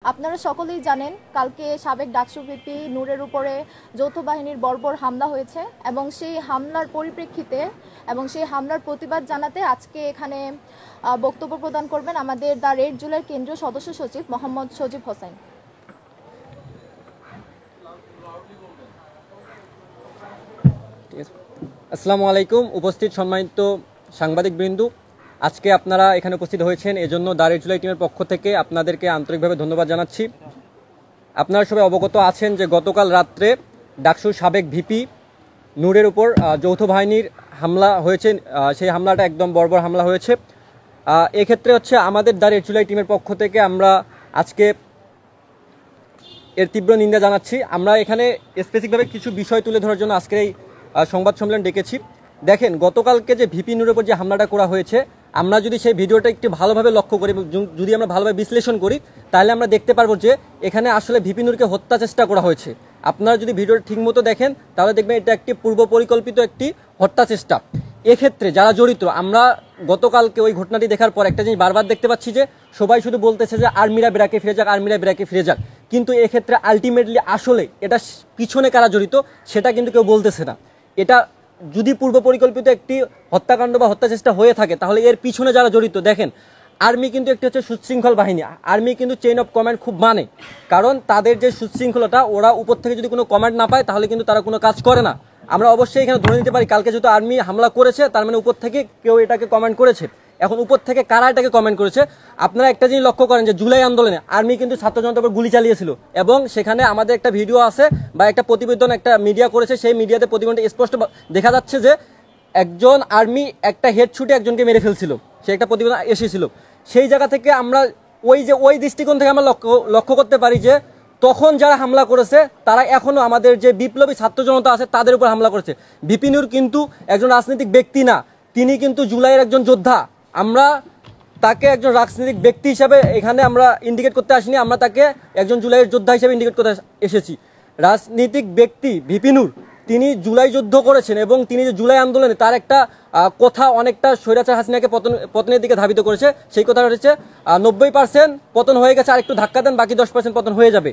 আপনারা সকলেই জানেন কালকে সাবেক ডাকসু ভিপি নূরের উপরে যৌথ বাহিনীর বর্বর হামলা হয়েছে এবং সেই হামলার পরিপ্রেক্ষিতে এবং সেই হামলার প্রতিবাদ জানাতে আজকে এখানে বক্তব্য প্রদান করবেন আমাদের দ্য রেড জুলাই কেন্দ্রীয় সদস্য সচিব মোহাম্মদ সজীব হোসেন। আসসালামু আলাইকুম। উপস্থিত সম্মানিত সাংবাদিকবৃন্দ, আজকে আপনারা এখানে উপস্থিত হয়েছেন এজন্য দ্য রেড জুলাই টিমের পক্ষ থেকে আপনাদেরকে আন্তরিকভাবে ধন্যবাদ জানাচ্ছি। আপনারা সবাই অবগত আছেন যে গতকাল রাত্রে ডাকসুর সাবেক ভিপি নূরের উপর যৌথ বাহিনীর হামলা হয়েছে। সেই হামলাটা একদম বর্বর হামলা হয়েছে। এক্ষেত্রে হচ্ছে আমাদের দ্য রেড জুলাই টিমের পক্ষ থেকে আমরা আজকে এর তীব্র নিন্দা জানাচ্ছি। আমরা এখানে স্পেসিফিকভাবে কিছু বিষয় তুলে ধরার জন্য আজকের এই সংবাদ সম্মেলন ডেকেছি। দেখেন, গতকালকে যে ভিপি নূরের উপর যে হামলাটা করা হয়েছে, আমরা যদি সেই ভিডিওটা একটু ভালোভাবে লক্ষ্য করি, যদি আমরা ভালোভাবে বিশ্লেষণ করি, তাহলে আমরা দেখতে পারবো যে এখানে আসলে ভিপি নূরকে হত্যা চেষ্টা করা হয়েছে। আপনারা যদি ভিডিওটা ঠিকমতো দেখেন তাহলে দেখবেন এটা একটি পূর্ব পরিকল্পিত একটি হত্যা চেষ্টা। এক্ষেত্রে যারা জড়িত, আমরা গতকালকে ওই ঘটনাটি দেখার পর একটা জিনিস বারবার দেখতে পাচ্ছি যে সবাই শুধু বলতেছে যে আর্মিরা ব্র্যাকে ফিরে যাক, আর্মিরা ব্র্যাকে ফিরে যাক, কিন্তু এক্ষেত্রে আলটিমেটলি আসলে এটা পিছনে কারা জড়িত সেটা কিন্তু কেউ বলতেছে না। এটা যদি পূর্ব পরিকল্পিত একটি হত্যাকাণ্ড বা হত্যা চেষ্টা হয়ে থাকে তাহলে এর পিছনে যারা জড়িত, দেখেন আর্মি কিন্তু একটি হচ্ছে সুশৃঙ্খল বাহিনী। আর্মি কিন্তু চেইন অফ কমান্ড খুব মানে, কারণ তাদের যে সুশৃঙ্খলতা, ওরা উপর থেকে যদি কোনো কমান্ড না পায় তাহলে কিন্তু তারা কোনো কাজ করে না। আমরা অবশ্যই এখানে ধরে নিতে পারি কালকে যেহেতু আর্মি হামলা করেছে তার মানে উপর থেকে কেউ এটাকে কমান্ড করেছে। এখন উপর থেকে কারা এটাকে কমেন্ট করেছে, আপনারা একটা জিনিস লক্ষ্য করেন যে জুলাই আন্দোলনে আর্মি কিন্তু ছাত্র জনতার উপর গুলি চালিয়েছিল এবং সেখানে আমাদের একটা ভিডিও আছে বা একটা প্রতিবেদন একটা মিডিয়া করেছে, সেই মিডিয়াতে প্রতিবেদনটা স্পষ্ট দেখা যাচ্ছে যে একজন আর্মি একটা হেড ছুটে একজনকে মেরে ফেলছিল, সে একটা প্রতিবেদন এসেছিল। সেই জায়গা থেকে আমরা ওই দৃষ্টিকোণ থেকে আমরা লক্ষ্য করতে পারি যে তখন যারা হামলা করেছে তারা এখনো আমাদের যে বিপ্লবী ছাত্র জনতা আছে তাদের উপর হামলা করেছে। ভিপি নূর কিন্তু একজন রাজনৈতিক ব্যক্তি না, তিনি কিন্তু জুলাইয়ের একজন যোদ্ধা। আমরা তাকে একজন রাজনৈতিক ব্যক্তি হিসাবে এখানে আমরা ইন্ডিকেট করতে আসিনি, আমরা তাকে একজন জুলাইয়ের যোদ্ধা হিসেবে ইন্ডিকেট করতে এসেছি। রাজনৈতিক ব্যক্তি ভিপি নূর, তিনি জুলাই যুদ্ধ করেছেন এবং তিনি যে জুলাই আন্দোলনে তার একটা কথা অনেকটা স্বৈরাচার হাসিনাকে পতনের দিকে ধাবিত করেছে। সেই কথাটা হচ্ছে 90% পতন হয়ে গেছে, আর একটু ধাক্কা দেন বাকি 10% পতন হয়ে যাবে।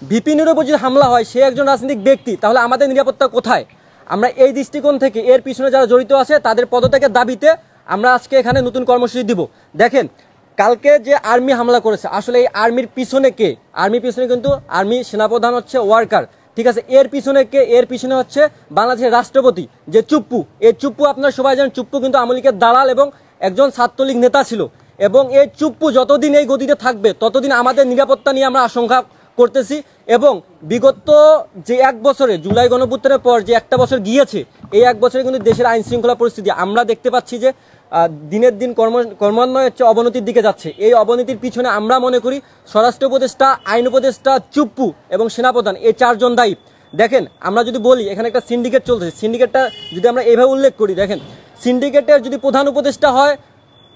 ভিপি নূরের উপর যদি হামলা হয়, সে একজন রাজনৈতিক ব্যক্তি, তাহলে আমাদের নিরাপত্তা কোথায়? আমরা এই দৃষ্টিকোণ থেকে এর পিছনে যারা জড়িত আছে তাদের পদত্যাগের দাবিতে আমরা আজকে এখানে নতুন কর্মসূচি দিব। দেখেন, কালকে যে আর্মি হামলা করেছে আসলে এই আর্মির পিছনে কে? আর্মির পিছনে কিন্তু আর্মি সেনাপ্রধান হচ্ছে ওয়ার্কার, ঠিক আছে। এর পিছনে কে? এর পিছনে হচ্ছে বাংলাদেশের রাষ্ট্রপতি যে চুপ্পু। এই চুপ্পু আপনারা সবাই জানেন, চুপ্পু কিন্তু আওয়ামী লীগের দালাল এবং একজন ছাত্রলীগ নেতা ছিল। এবং এই চুপ্পু যতদিন এই গদিতে থাকবে ততদিন আমাদের নিরাপত্তা নিয়ে আমরা আশঙ্কা করতেছি। এবং বিগত যে 1 বছরে জুলাই গণঅভ্যুত্থানের পর যে একটা বছর গিয়েছে, এই 1 বছরে কিন্তু দেশের আইন শৃঙ্খলা পরিস্থিতি আমরা দেখতে পাচ্ছি যে দিনের দিন ক্রমান্বয়ে হচ্ছে অবনতির দিকে যাচ্ছে। এই অবনতির পিছনে আমরা মনে করি স্বরাষ্ট্র উপদেষ্টা, আইন উপদেষ্টা, চুপ্পু এবং সেনাপ্রধান, এই 4 জন দায়ী। দেখেন, আমরা যদি বলি এখানে একটা সিন্ডিকেট চলছে, সিন্ডিকেটটা যদি আমরা এভাবে উল্লেখ করি, দেখেন সিন্ডিকেটের যদি প্রধান উপদেষ্টা হয়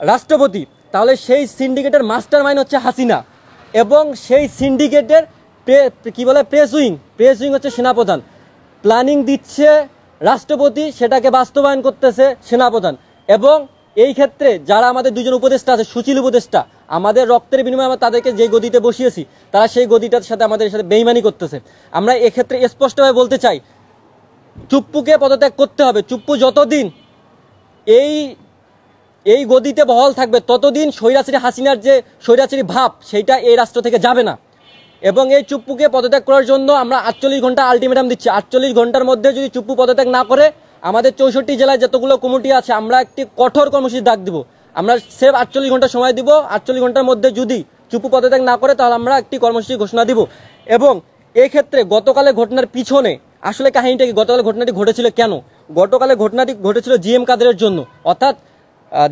রাষ্ট্রপতি, তাহলে সেই সিন্ডিকেটের মাস্টার মাইন্ড হচ্ছে হাসিনা এবং সেই সিন্ডিকেটের প্রেস উইং হচ্ছে সেনাপ্রধান। প্ল্যানিং দিচ্ছে রাষ্ট্রপতি, সেটাকে বাস্তবায়ন করতেছে সেনাপ্রধান। এবং এই ক্ষেত্রে যারা আমাদের 2 জন উপদেষ্টা আছে, সুশীল উপদেষ্টা, আমাদের রক্তের বিনিময়ে আমরা তাদেরকে যে গদিতে বসিয়েছি, তারা সেই গদিটার সাথে আমাদের সাথে বেইমানি করতেছে। আমরা এক্ষেত্রে স্পষ্টভাবে বলতে চাই, চুপ্পুকে পদত্যাগ করতে হবে। চুপ্পু যতদিন এই গদিতে বহাল থাকবে ততদিন স্বৈরাচারী হাসিনার যে স্বৈরাচারী ভাব সেইটা এই রাষ্ট্র থেকে যাবে না। এবং এই চুপ্পুকে পদত্যাগ করার জন্য আমরা 48 ঘন্টা আলটিমেটাম দিচ্ছি। 48 ঘন্টার মধ্যে যদি চুপ্পু পদত্যাগ না করে, আমাদের 64 জেলায় যতগুলো কমিটি আছে আমরা একটি কঠোর কর্মসূচি ডাক দিব। আমরা সেফ 48 ঘন্টা সময় দিব। 48 ঘন্টার মধ্যে যদি চুপ্পু পদত্যাগ না করে তাহলে আমরা একটি কর্মসূচি ঘোষণা দিব। এবং এই ক্ষেত্রে গতকালের ঘটনার পিছনে আসলে কাহিনীটা কি? গতকালের ঘটনাটি ঘটেছিল কেন? গতকালের ঘটনাটি ঘটেছিল জিএম কাদেরের জন্য, অর্থাৎ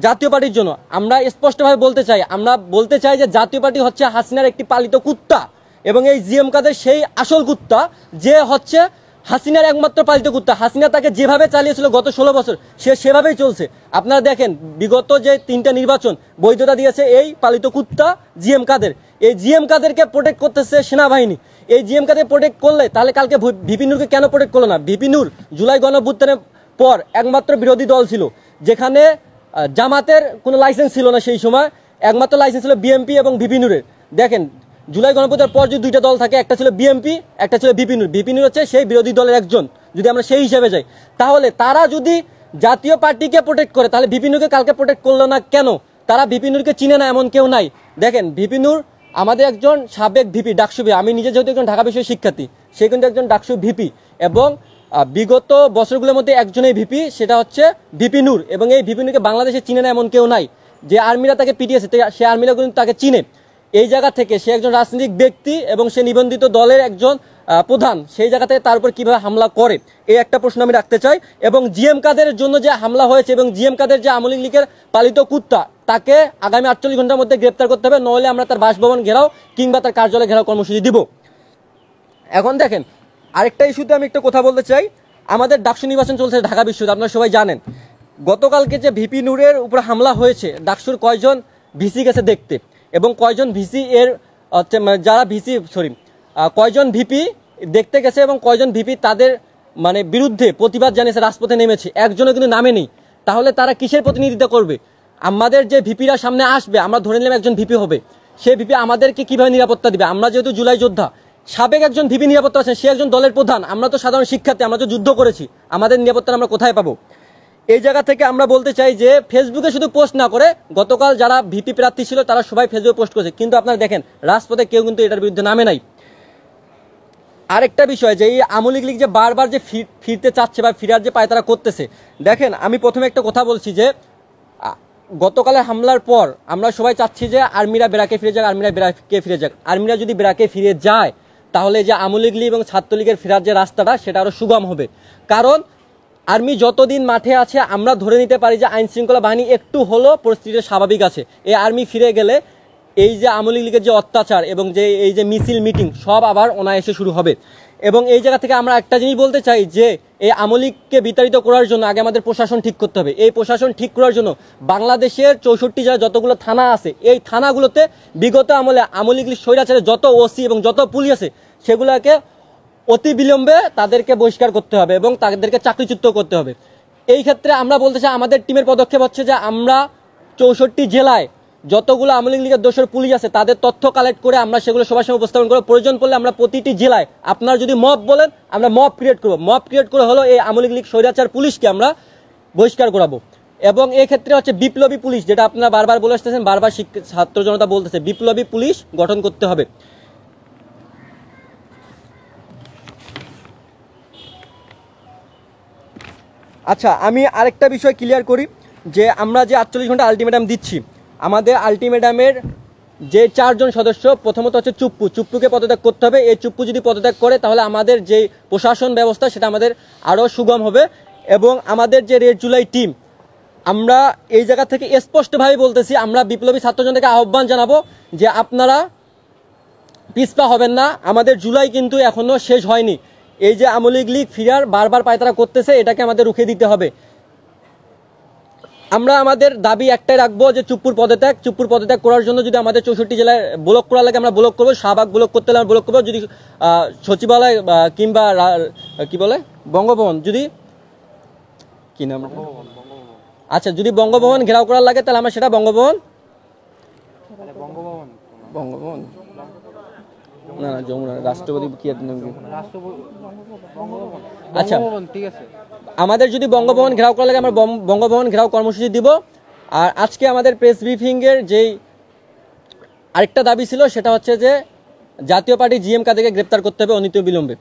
জাতীয় পার্টির জন্য। আমরা স্পষ্টভাবে বলতে চাই যে জাতীয় পার্টি হচ্ছে হাসিনার একটি পালিত কুত্তা এবং এই জিএম কাদের সেই আসল কুত্তা, যে হচ্ছে হাসিনার একমাত্র পালিত কুত্তা। হাসিনা তাকে যেভাবে চালিয়েছিল গত 16 বছর, সে সেভাবেই চলছে। আপনারা দেখেন, বিগত যে 3টা নির্বাচন বৈধতা দিয়েছে এই পালিত কুত্তা জিএম কাদের। এই জিএম কাদেরকে প্রোটেক্ট করতেছে সেনাবাহিনী। এই জিএম কাদের প্রোটেক্ট করলে তাহলে কালকে ভিপি নূরকে কেন প্রোটেক্ট করলো না? ভিপি নূর জুলাই গণঅভ্যুত্থানের পর একমাত্র বিরোধী দল ছিল যেখানে জামাতের কোনো লাইসেন্স ছিল না। সেই সময় একমাত্র লাইসেন্স ছিল বিএনপি এবং ভিপি নূরের। দেখেন, জুলাই গণঅভ্যুত্থানের পর যদি দুইটা দল থাকে, একটা ছিল বিএনপি, একটা ছিল ভিপি নূর। ভিপি নূর হচ্ছে সেই বিরোধী দলের একজন, যদি আমরা সেই হিসেবে যাই, তাহলে তারা যদি জাতীয় পার্টিকে প্রোটেক্ট করে, তাহলে ভিপি নূরকে কালকে প্রোটেক্ট করলো না কেন? তারা ভিপি নূরকে চিনে না এমন কেউ নাই। দেখেন, ভিপি নূর আমাদের একজন সাবেক ভিপি, ডাকসু ভিপি। আমি নিজে যেহেতু একজন ঢাকা বিশ্ববিদ্যালয়ের শিক্ষার্থী, সে কিন্তু একজন ডাকসু ভিপি, এবং বিগত বছরগুলোর মধ্যে একজনই ভিপি, সেটা হচ্ছে ভিপি নূর। এবং এই ভিপি নূরকে বাংলাদেশে চিনে না এমন কেউ নাই। যে আর্মিরা তাকে পিটিয়েছে, সে আর্মিরা কিন্তু তাকে চিনে। এই জায়গা থেকে সে একজন রাজনৈতিক ব্যক্তি এবং সে নিবন্ধিত দলের একজন প্রধান, সেই জায়গা থেকে তার উপর কিভাবে হামলা করে, এই একটা প্রশ্ন আমি রাখতে চাই। এবং জিএম কাদেরের জন্য যে হামলা হয়েছে, এবং জিএম কাদের যে আওয়ামী লীগের পালিত কুত্তা, তাকে আগামী 48 ঘন্টার মধ্যে গ্রেপ্তার করতে হবে, নইলে আমরা তার বাসভবন ঘেরাও কিংবা তার কার্যালয় ঘেরাও কর্মসূচি দিব। এখন দেখেন, আরেকটা ইস্যুতে আমি একটা কথা বলতে চাই। আমাদের ডাকসু নির্বাচন চলছে ঢাকা বিশ্ববিদ্যালয়, আপনারা সবাই জানেন। গতকালকে যে ভিপি নূরের উপর হামলা হয়েছে, ডাকসুর কয়জন ভিসি গেছে দেখতে, এবং কয়জন ভিসি এর যারা ভিসি কয়জন ভিপি দেখতে গেছে, এবং কয়জন ভিপি তাদের মানে বিরুদ্ধে প্রতিবাদ জানিয়েছে, রাজপথে নেমেছে, একজনও কিন্তু নামে নেই। তাহলে তারা কিসের প্রতিনিধিত্ব করবে? আমাদের যে ভিপিরা সামনে আসবে, আমরা ধরে নিলাম একজন ভিপি হবে, সেই ভিপি আমাদেরকে কিভাবে নিরাপত্তা দিবে? আমরা যেহেতু জুলাই যোদ্ধা, সাবেক একজন ভিপি নিরাপত্তা আছেন, সে একজন দলের প্রধান, আমরা তো সাধারণ শিক্ষার্থী, আমরা তো যুদ্ধ করেছি, আমাদের নিরাপত্তা আমরা কোথায় পাবো? এই জায়গা থেকে আমরা বলতে চাই যে ফেসবুকে শুধু পোস্ট না করে, গতকাল যারা ভিপি প্রার্থী ছিল তারা সবাই ফেসবুকে পোস্ট করেছে, কিন্তু আপনারা দেখেন রাজপথে কেউ কিন্তু এটার বিরুদ্ধে নামে নাই। আরেকটা বিষয় যে এই আওয়ামী লীগ যে বারবার যে ফিরতে চাচ্ছে বা ফিরার যে পায়তারা করতেছে, দেখেন আমি প্রথমে একটা কথা বলছি যে গতকালের হামলার পর আমরা সবাই চাচ্ছি যে আর্মিরা বেরাকে ফিরে যাক, আর্মিরা বেরাকে ফিরে যাক। আর্মিরা যদি বেরাকে ফিরে যায়, তাহলে যে আওয়ামী লীগ এবং ছাত্রলীগের ফেরার যে রাস্তাটা, সেটা আরো সুগম হবে। কারণ আর্মি যতদিন মাঠে আছে, আমরা ধরে নিতে পারি যে আইন শৃঙ্খলা বাহিনী একটু হলো পরিস্থিতি স্বাভাবিক আছে। এই আর্মি ফিরে গেলে এই যে আওয়ামী লীগের যে অত্যাচার এবং যে এই যে মিছিল মিটিং, সব আবার অনায়াসে শুরু হবে। এবং এই জায়গা থেকে আমরা একটা জিনিস বলতে চাই যে এই আওয়ামী লীগকে বিতাড়িত করার জন্য আগে আমাদের প্রশাসন ঠিক করতে হবে। এই প্রশাসন ঠিক করার জন্য বাংলাদেশের 64 জেলায় যতগুলো থানা আছে, এই থানাগুলোতে বিগত আমলে আওয়ামী লীগ স্বৈরাচারের যত ওসি এবং যত পুলিশ আছে, সেগুলোকে অতি বিলম্বে তাদেরকে বহিষ্কার করতে হবে এবং তাদেরকে চাকরিচ্যুত করতে হবে। এই ক্ষেত্রে আমরা বলতে চাই, আমাদের টিমের পদক্ষেপ হচ্ছে যে আমরা 64 জেলায় যতগুলো আওয়ামী লীগের দোষর পুলিশ আছে, তাদের তথ্য কালেক্ট করে আমরা সেগুলো সবার সামনে উপস্থাপন করবো। প্রয়োজন পড়লে আমরা প্রতিটি জেলায়, আপনারা যদি মব বলেন, আমরা মব ক্রিয়েট করবো। মব ক্রিয়েট করে হলো এই আওয়ামী লীগ স্বৈরাচার পুলিশকে আমরা বহিষ্কার করাবো। এবং এই ক্ষেত্রে হচ্ছে বিপ্লবী পুলিশ, যেটা আপনারা বারবার বলে আসতেছেন, বারবার ছাত্র জনতা বলতেছে, বিপ্লবী পুলিশ গঠন করতে হবে। আচ্ছা, আমি আরেকটা বিষয় ক্লিয়ার করি যে আমরা যে 48 ঘন্টা আলটিমেটাম দিচ্ছি, আমাদের আলটিমেটামের যে 4 জন সদস্য, প্রথমত হচ্ছে চুপ্পুকে পদত্যাগ করতে হবে। এই চুপ্পু যদি পদত্যাগ করে, তাহলে আমাদের যে প্রশাসন ব্যবস্থা সেটা আমাদের আরও সুগম হবে। এবং আমাদের যে রেড জুলাই টিম, আমরা এই জায়গা থেকে স্পষ্টভাবে বলতেছি, আমরা বিপ্লবী ছাত্রজনদেরকে আহ্বান জানাবো যে আপনারা পিছপা হবেন না। আমাদের জুলাই কিন্তু এখনো শেষ হয়নি। এই যে আওয়ামী লীগ ফিরার বারবার পায়তারা করতেছে, এটাকে আমাদের রুখে দিতে হবে। আমরা আমাদের দাবি একটাই রাখবো যে চুপ্পুর পদত্যাগ করার জন্য যদি আমাদের 64 জেলায় ব্লক করা লাগে, আমরা ব্লক করবো। শাহবাগ ব্লক করতে হলে আমরা ব্লক করবো। যদি সচিবালয় কিংবা কি বলে বঙ্গভবন, যদি কি নাম, আচ্ছা, যদি বঙ্গভবন ঘেরাও করার লাগে, তাহলে আমরা সেটা বঙ্গভবন না যমুনা রাষ্ট্রপতি কি, আচ্ছা ঠিক আছে, আমাদের যদি বঙ্গভবন ঘেরাও করা লাগে, আমরা বঙ্গভবন ঘেরাও কর্মসূচি দিব। আর আজকে আমাদের প্রেস ব্রিফিং এর যেই আরেকটা দাবি ছিল, সেটা হচ্ছে যে জাতীয় পার্টি জিএম কাদেরকে গ্রেপ্তার করতে হবে অনিত বিলম্বে।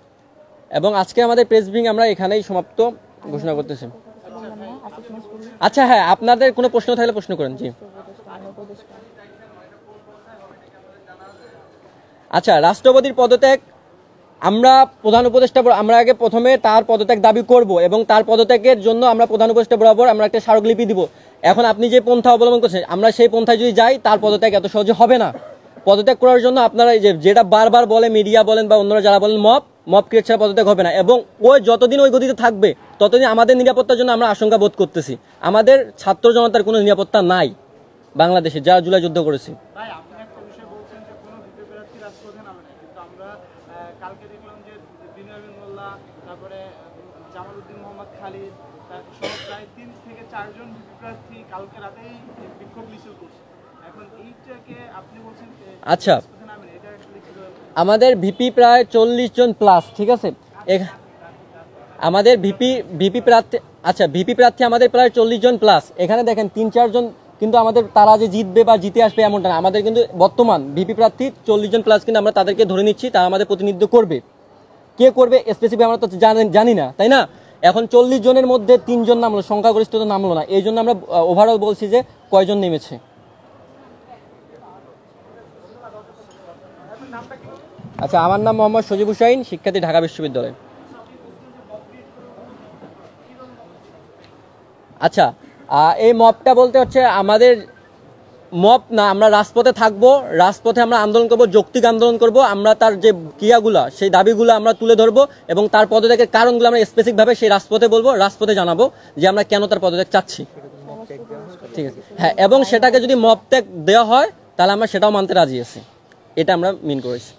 এবং আজকে আমাদের প্রেস ব্রিফিং আমরা এখানেই সমাপ্ত ঘোষণা করতেছি। আচ্ছা হ্যাঁ, আপনাদের কোনো প্রশ্ন থাকলে প্রশ্ন করেন। জি আচ্ছা, রাষ্ট্রপতির পদত্যাগ, আমরা প্রধান উপদেষ্টা, আমরা আগে প্রথমে তার পদত্যাগ দাবি করব এবং তার পদত্যাগের জন্য আমরা প্রধান উপদেষ্টা বরাবর আমরা একটা স্মারকলিপি দিব। এখন আপনি যে পন্থা অবলম্বন করছেন, আমরা সেই পন্থায় যদি যাই, তার পদত্যাগ এত সহজে হবে না। পদত্যাগ করার জন্য আপনারা যেটা বারবার বলে মিডিয়া বলেন বা অন্যরা যারা বলেন, মব ক্রিয়েট ছাড়া পদত্যাগ হবে না। এবং ওই যতদিন ওই গতিতে থাকবে, ততদিন আমাদের নিরাপত্তার জন্য আমরা আশঙ্কা বোধ করতেছি। আমাদের ছাত্র জনতার কোনো নিরাপত্তা নাই বাংলাদেশে, যারা জুলাই যুদ্ধ করেছে। কালকে দেখলাম যে বিনয় মোল্লা, তারপরে জামালউদ্দিন মোহাম্মদ খালিদ সহ প্রায় 3 থেকে 4 জন প্রার্থী কালকে রাতেই বিক্ষোভ মিছিল করছে। এখন এইটাকে আপনি বলছেন আচ্ছা, নামেন, এটা আসলে কিভাবে? আমাদের ভিপি প্রায় 40 জন প্লাস, ঠিক আছে। আমাদের ভিপি প্রার্থী, আচ্ছা ভিপি প্রার্থী আমাদের প্রায় 40 জন প্লাস। এখানে দেখেন 3-4 জন, কিন্তু আমাদের তারা যে জিতবে বা জিতে আসবে এমনটা না। আমাদের কিন্তু বর্তমান ভিপি প্রার্থী 40 জন প্লাস, কিন্তু আমরা তাদেরকে ধরে নিচ্ছি, তারা আমাদের প্রতিনিধিত্ব করবে। কে করবে স্পেসিফিক আমরা তো জানি না, তাই না? এখন 40 জনের মধ্যে 3 জন নামলো, সংখ্যাগরিষ্ঠতা নামলো না, এই জন্য আমরা ওভারঅল বলছি যে কয়জন নেমেছে। আচ্ছা, আমার নাম মোহাম্মদ সজিব হুসাইন, শিক্ষার্থী, ঢাকা বিশ্ববিদ্যালয়। আচ্ছা, এই মবটা বলতে হচ্ছে আমাদের মব না, আমরা রাজপথে থাকবো, রাজপথে আমরা আন্দোলন করব, যৌক্তিক আন্দোলন করব। আমরা তার যে ক্রিয়াগুলা, সেই দাবিগুলো আমরা তুলে ধরবো এবং তার পদত্যাগের কারণগুলো আমরা স্পেসিফিকভাবে সেই রাজপথে বলবো, রাজপথে জানাবো যে আমরা কেন তার পদত্যাগ চাচ্ছি। ঠিক আছে, হ্যাঁ, এবং সেটাকে যদি মব ত্যাগ দেওয়া হয় তাহলে আমরা সেটাও মানতে রাজি আছি, এটা আমরা মিন করেছি।